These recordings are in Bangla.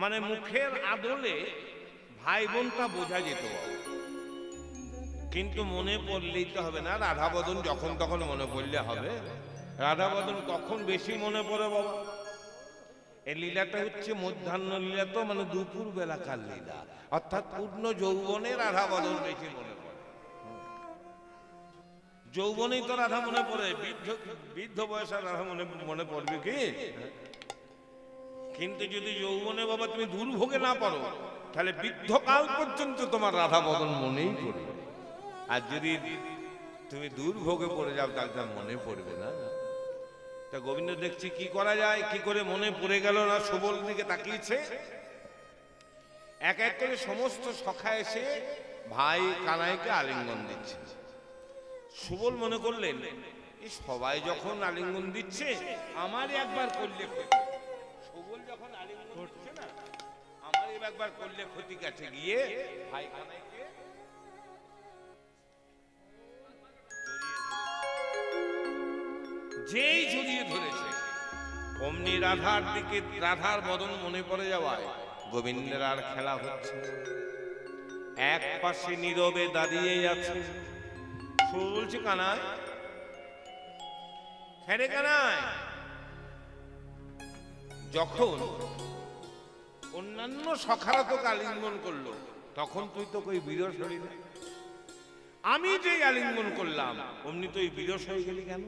মানে মুখের আদলে ভাই বোনটা বোঝা যেত, কিন্তু মনে পড়লেই তো হবে না। রাধা বদন যখন তখন মনে পড়লে হবে? রাধা বদন কখন বেশি মনে পড়ে বাবা? এই লীলাটা হচ্ছে মধ্যাহ্ন লীলা, তো মানে দুপুর বেলাকার লীলা, অর্থাৎ পূর্ণ যৌবনে রাধা বদন বেশি মনে পড়ে। যৌবনেই তো রাধা মনে পড়ে, বৃদ্ধ বয়সে রাধা মনে পড়বে কি? কিন্তু যদি যৌবনে বাবা তুমি দুর্ভোগে না পারো, তাহলে বৃদ্ধকাল পর্যন্ত তোমার রাধা বদন মনেই পড়বে। আর যদি তুমি দুর্ভোগে পড়ে যাও, তাহলে তার মনে পড়বে না। তা গোবিন্দ দেখছি কি করা যায়, কি করে মনে পড়ে গেল না। সুবল দিকে তাকিয়েছে, এক এক করে সমস্ত সখা এসে ভাই কানাইকে আলিঙ্গন দিচ্ছে। সুবল মনে করলেন, এই সবাই যখন আলিঙ্গন দিচ্ছে, আমারই একবার করলে ক্ষতি। সুবল যখন আলিঙ্গন দিচ্ছে না, আমারই একবার করলে ক্ষতি। কাছে গিয়ে ভাই কানাইকে যেই জড়িয়ে ধরেছে, অমনি রাধার দিকে, রাধার বদন মনে পড়ে যাওয়ায় গোবিন্দের আর খেলা হচ্ছে। এক পাশে নীরবে দাঁড়িয়ে আছে। বলছে, কানাই, হ্যাঁ রে কানাই, যখন অন্যান্য সখারা তোকে আলিঙ্গন করলো, তখন তুই তো কই বিরস হলি না। আমি যে আলিঙ্গন করলাম, অমনি তুই বিরস হয়ে গেলি কেন?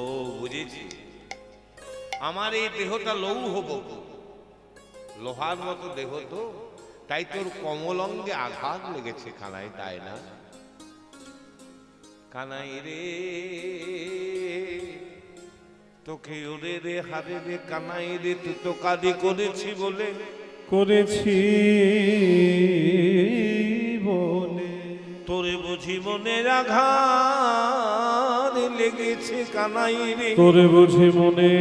ও বুঝেছি, আমার এই দেহটা লৌহ বস্তু, লোহার মতো দেহ, তো তাই তোর কমল অঙ্গে আঘাত লেগেছে কানাই, তাই না? কানাই রে, তোকে ওরে রে হারে রে কানাই রে, তুই তো কাঁদি করেছি বলে, করেছি বলে, তোরে বুঝি মনের আঘাত লেগেছে কানাই রে, তোরে বুঝি মনে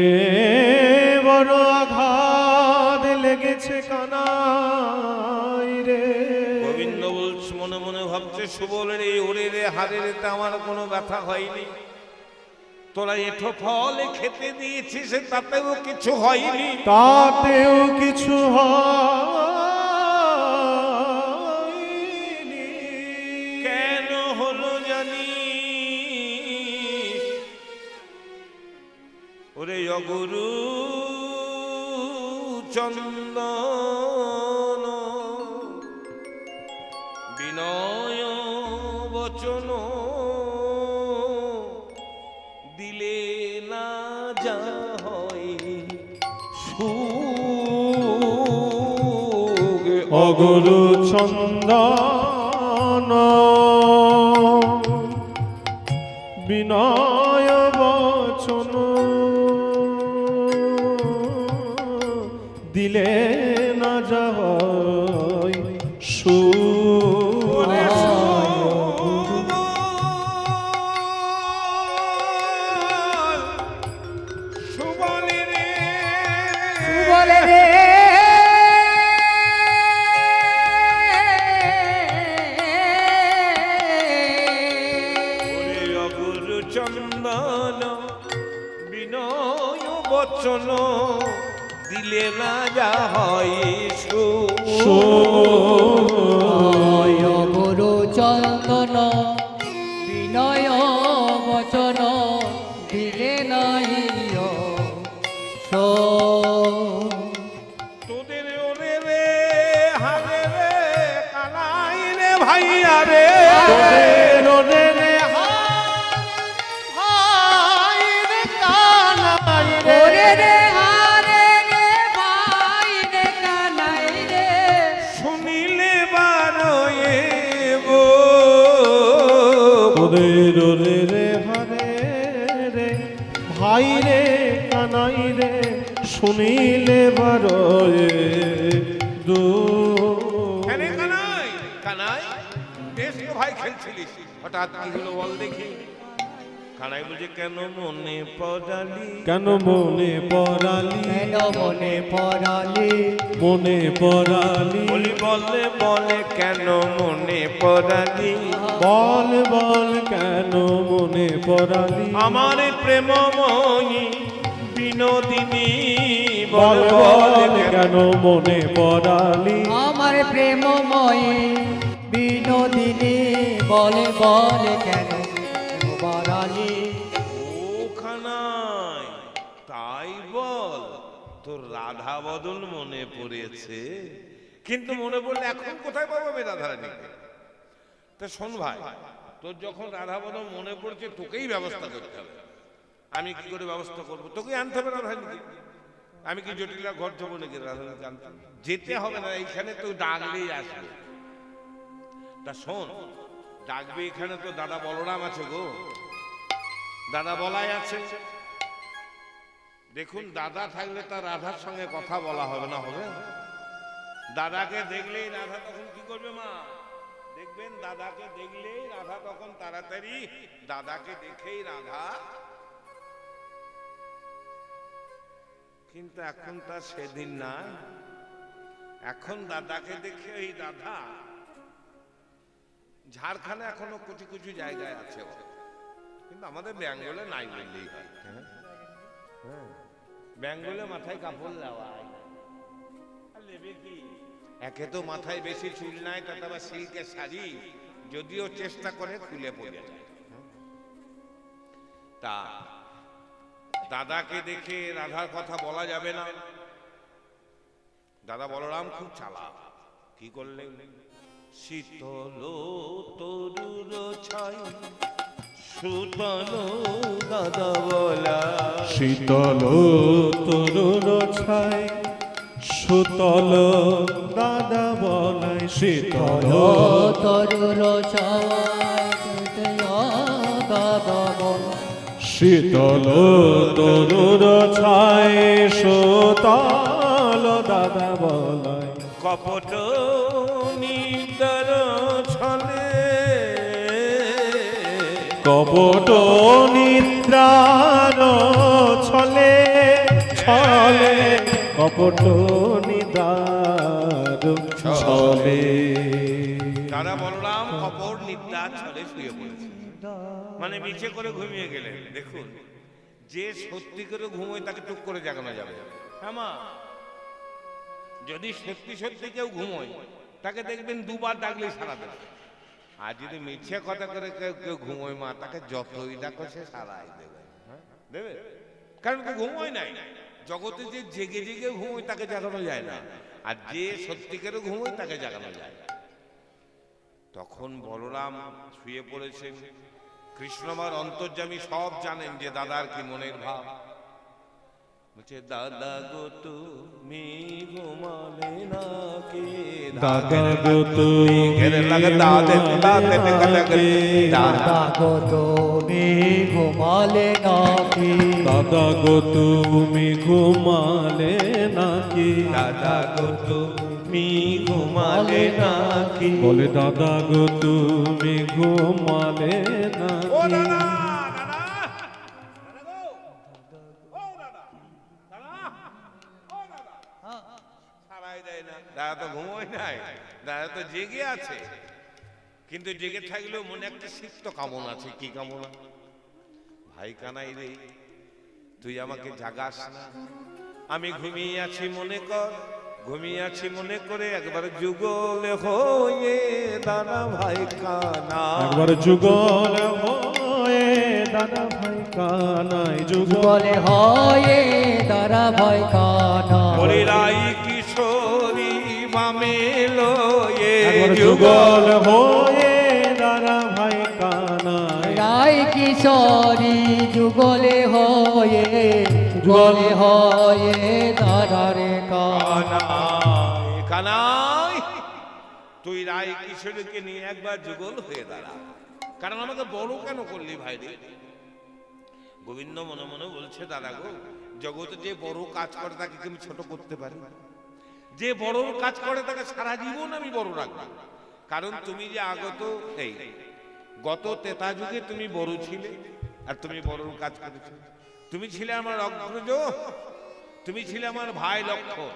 বড় আঘাত লেগেছে কানাই রে। গোবিন্দ বলছে, মনে মনে ভাবছে, সুবলের এই ওরে রে হারে রে তে আমার কোনো ব্যথা হয়নি। তোরা এঠো ফল খেতে দিয়েছিস, তাতেও কিছু হয়নি, তাতেও কিছু হয়নি। কেন হলো জানি ওরে অগুরু চন্দন, বিনয় বচন দিলে না যা হয় সুখ। অগুরু চন্দন বিনয় বচন দিলে না যায় চন্দন বিনয় বচন দিলে না যা হয় গুরু চন্দন বিনয় বচন দিলে নাই তোদের ওরে রে হারে রে কানাই রে ভাইয়া রে, তোদের ওরে রে শুনিলে বারয়ে তোদের ওরে রে হারে রে ভাই রে কানাই রে, শুনিলে বারয়ে কানাই, কানাই বেশ তো ভাই খেলছিলিস, হঠাৎ কি হলো বল দেখি। কানাই বলছে, কেন মনে পড়ালি, কেন মনে পড়ালি, কেন মনে পড়ালি, মনে পড়ালি, বলি বলে বলে কেন মনে পড়ালি, বল বল কেন মনে পড়ালি, আমার প্রেমময়ী বিনোদিনী বল বল কেন মনে পড়ালি আমার প্রেমময়ী বিনোদিনী বলে বলে কেন বাড়ালি ও খানাই, তাই বল তোর রাধা বদন মনে পড়েছে, কিন্তু মনে পড়লে এখন কোথায় পাবো আমি রাধারানীকে? তা শোন ভাই, তোর যখন রাধা বদন মনে পড়ছে তোকেই ব্যবস্থা করতে হবে। আমি কি করে ব্যবস্থা করবো? তোকে আনতে হবে রাধারানীকে। আমি কি জটিলা ঘর যাবো নাকি রাধারানীকে আনতে? যেতে হবে না, এইখানে তো ডাকলেই আসবে। তা শোন, ডাকবে এখানে তো দাদা বলরাম আছে গো, দাদা বলাই আছে। দেখুন, দাদা থাকলে তার রাধার সঙ্গে কথা বলা হবে না? হবে। দাদাকে দেখলেই রাধা তখন কি করবে মা? দেখবেন দাদাকে দেখলেই রাধা তখন তাড়াতাড়ি, দাদাকে দেখেই রাধা। কিন্তু এখন তার সেদিন নাই। এখন দাদাকে দেখে এই রাধা ঝাড়খণ্ডে এখনো কিছু কিছু জায়গায় আছে, কিন্তু আমাদের বেঙ্গলে নাই বললেই হয়। বেঙ্গলে মাথায় কাপড় দেওয়ায় একে তো মাথায় বেশি চুল নাই, তাতে আবার সিল্কের শাড়ি, যদিও চেষ্টা করে খুলে পড়ে যায়। তা দাদাকে দেখে রাধার কথা বলা যাবে না। দাদা বলরাম খুব চালাক। কি করলেন? শীতল তরুর ছায় সুতল দাদা বলা, শীতল তরুর ছাই সুতল দাদা বলাই, শীতল তরুর দাদা বল শীতল তরুর ছাই সুতল দাদা বলাই, কপট নিদর ছলে কপট নিদ্রার ছলে ছলে কপট নিদ্রার ছলে। দাদা বলরাম কপট নিদ্রা ছলে শুয়ে পড়েছে, মানে নিচে করে ঘুমিয়ে গেলেন। দেখুন, যে সত্যি করে ঘুমোয় তাকে টুক করে জাগানো যাবে। হ্যাঁ মা, যদি সত্যি সত্যি কেউ ঘুমোয় তাকে দেখবেন দুবার ডাকলেই সারা দেবে। আর যদি মিছে কথা করে কেউ কেউ ঘুমোয় মা, তাকে যতই ডাকো সে সারাই দেবে। হ্যাঁ দেবে, কারণ তো ঘুমোয় নাই। জগতে যে জেগে জেগে ঘুমোয় তাকে জাগানো যায় না, আর যে সত্যিকারে ঘুমোয় তাকে জাগানো যায়। তখন বলরাম শুয়ে পড়েছেন। কৃষ্ণ আমার অন্তর্যামী সব জানেন যে দাদার কি মনের ভাব। বলছে, দাদা গো তুমি ঘুমালে নাকি? দাদা গো তুমি দাদা গো তুমি ঘুমালে নাকি? দাদা গো তুমি ঘুমালে নাকি? দাদা গো তুমি ঘুমালে নাকি? বলে দাদা গো তুমি ঘুমালে ও নাকি? দাদা, দাদা, দাদা গো, ও দাদা, দাদা, ও দাদা। সারাই দেয় না। দাদা তো ঘুমোয় নাই, দাদা তো জেগে আছে। কিন্তু জেগে থাকলেও মনে একটা সিক্ত কামনা আছে। কি কামনা? ভাই কানাই রে, তুই আমাকে জাগাস না, আমি ঘুমিয়ে আছি মনে কর। ঘুমিয়ে আছি মনে করে একবার যুগল হয়ে দাদা ভাই কানা, একবার যুগল হয়ে দাদা ভাই কানাই, যুগল বলে হয় দাদা ভাই কানা। হরিরাই কিশোরী বামে লয়ে একবার যুগল হয়ে দাদা ভাই কানাই, রাই কিশোরী যুগলে হয়ে যুগলে হয়ে দাদারে কানা। কানাই কানাই, তুই রায় কিশোরীকে নিয়ে একবার যুগল হয়ে দাঁড়া। কারণ আমাকে বড় কেন করলি ভাই রে? গোবিন্দ মনে মনে বলছে, দাদা গো, জগতে যে বড় কাজ করে তাকে কি আমি ছোট করতে পারি? যে বড় কাজ করে তাকে সারা জীবন আমি বড় রাখবো। কারণ তুমি যে আগত এই গত তেতা যুগে তুমি বড় ছিলে, আর তুমি বড় কাজ করেছো। তুমি ছিলে আমার অগ্রজ, তুমি ছিলে আমার ভাই লক্ষ্মণ,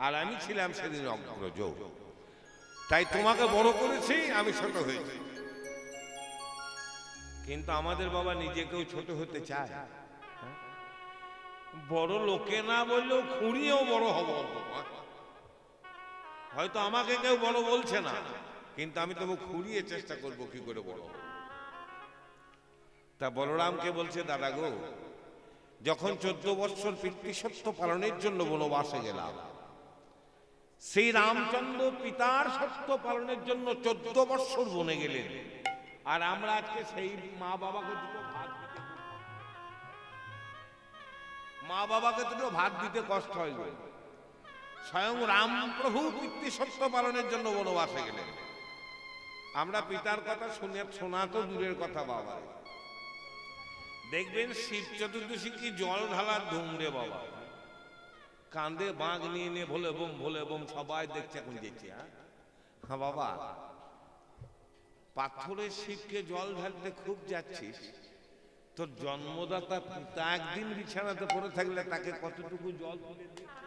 আর আমি ছিলাম সেদিন অগ্রজ। তাই তোমাকে বড় করেছি, আমি ছোট হয়েছি। কিন্তু আমাদের বাবা নিজেকেও ছোট হতে চায়। বড় লোকে না বললেও খুঁড়িয়েও বড় হব। হয়তো আমাকে কেউ বড় বলছে না, কিন্তু আমি তবু খুঁড়িয়ে চেষ্টা করব কি করে বড় হব। তা বলরামকে বলছে, দাদা গো, যখন 14 বৎসর পিতৃসত্য পালনের জন্য বনবাসে গেলাম, সেই রামচন্দ্র পিতার সত্য পালনের জন্য 14 বৎসর বনে গেলেন, আর আমরা আজকে সেই মা বাবাকে দুটো ভাত দিতে কষ্ট হয় গো। স্বয়ং রাম প্রভু পিতৃসত্য পালনের জন্য বনবাসে গেলেন, আমরা পিতার কথা শোনা তো দূরের কথা বাবা। দেখবেন শিব চতুর্দশী কি জল ঢালার ধুম রে বাবা, কাঁধে বাঁক নিয়ে নিয়ে ভোলে বোম সবাই দেখছে এখন দেখছে। হ্যাঁ বাবা, পাথরের শিবকে জল ঢালতে খুব যাচ্ছিস, তোর জন্মদাতা পিতা একদিন বিছানাতে পড়ে থাকলে তাকে কতটুকু জল তুলে দিচ্ছে,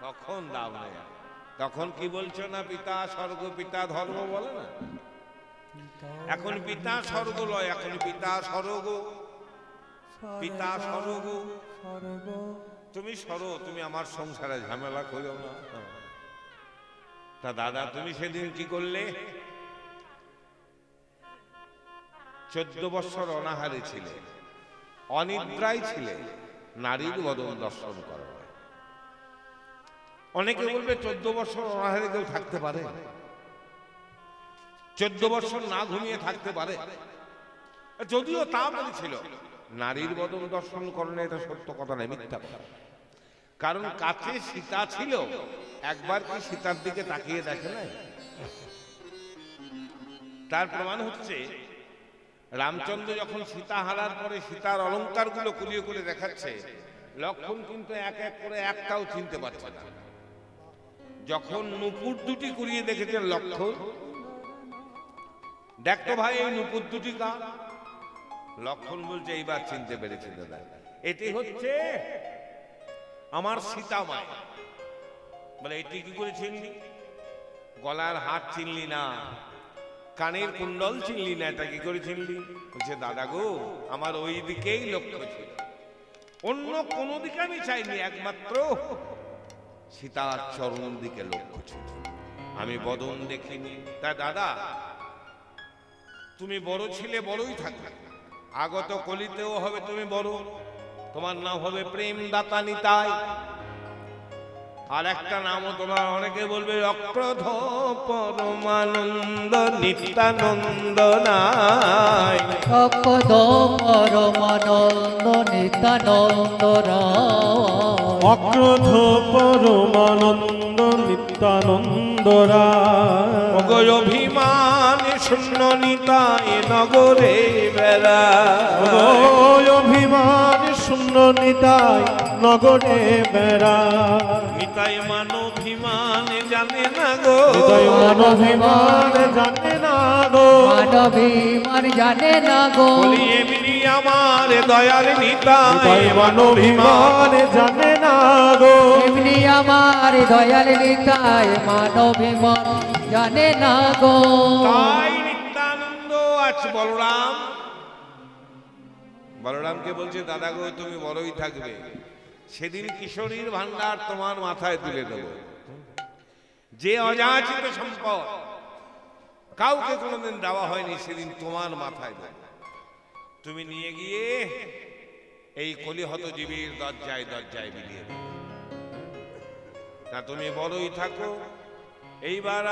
তখন দাম নেই। তখন কি বলছো না, পিতা স্বর্গ পিতা ধর্ম বলে না, এখন পিতা স্বর্গ লয়, এখন পিতা স্বর্গ, পিতা স্বর্গ। তুমি সরো, তুমি আমার সংসারে ঝামেলা করো না। তা দাদা, তুমি সেদিন কি করলে? 14 বৎসর অনাহারে ছিলে, অনিদ্রায় ছিলে, নারীর বদন দর্শন করো। অনেকে বলবে 14 বৎসর অনাহারে কেউ থাকতে পারে? 14 বৎসর না ঘুমিয়ে থাকতে পারে? যদিও তা বলেছিল, নারীর বদন দর্শন করলে এটা সত্য কথা নয়, মিথ্যা কথা। কারণ কাছে সীতা ছিল, একবার কি সীতার দিকে তাকিয়ে দেখে নাই? তার প্রমাণ হচ্ছে রামচন্দ্র যখন সীতা হারার পরে সীতার অলঙ্কার গুলো কুলিয়ে করে দেখাচ্ছে, লক্ষণ কিন্তু এক এক করে একটাও চিনতে পারছে না। যখন নুপুর দুটি কুলিয়ে দেখেছেন লক্ষণ, দেখতো ভাই এই নুপুর দুটি কার? লক্ষণ বলছে, এইবার চিনতে পেরেছি দাদা, এটি হচ্ছে আমার সীতা মা। বলে, এটি কি করে চিনলি? গলার হাত চিনলি না, কানের কুণ্ডল চিনলি না, এটা কি করে চিনলি? বলছে, দাদা গো, আমার ওই দিকেই লক্ষ্য ছিল, অন্য কোনো দিকে আমি চাইনি, একমাত্র সীতার চরণ দিকে লক্ষ্য ছিল, আমি বদন দেখিনি। তা দাদা, তুমি বড় ছিলে, বড়ই থাকবে, আগত কলিতেও হবে তুমি বড়, তোমার নাম হবে প্রেম দাতা নিতাই। আর একটা নামও তোমার অনেকে বলবে, অক্রধ পরমানন্দ নিত্যানন্দ নাই। অক্রধ পরমানন্দ নিত্যানন্দ রায়। অক্রোধ পরমানন্দ নিত্যানন্দ রায়। অভিমান শূন্য নিতাই নগরে বেড়া। অভিমান শূন্য নিতাই নগরে বেড়া। নিতাই মানভিমান জানে না গো, মানভিমান জানে না গো, মানভিমান জানে না গো। বলি এমনি আমার দয়াল নিতাই মানভিমান জানে না গো, এমনি আমার দয়াল নিতাই মানভিমান জানে না গো। তাই নিত্যানন্দ আজ বলরামকে বলছে, দাদা গো, তুমি বড়ই থাকবে, সেদিন কিশোরীর ভান্ডার তোমার মাথায় তুলে দেব, যে অযাচিত সম্পদ কাউকে কোনোদিন দেওয়া হয়নি, সেদিন তোমার মাথায় দেব, তুমি নিয়ে গিয়ে এই কলিহত জীবীর দরজায় দরজায় বিলিয়ে দেবে। তা তুমি বড়ই থাকো। এইবার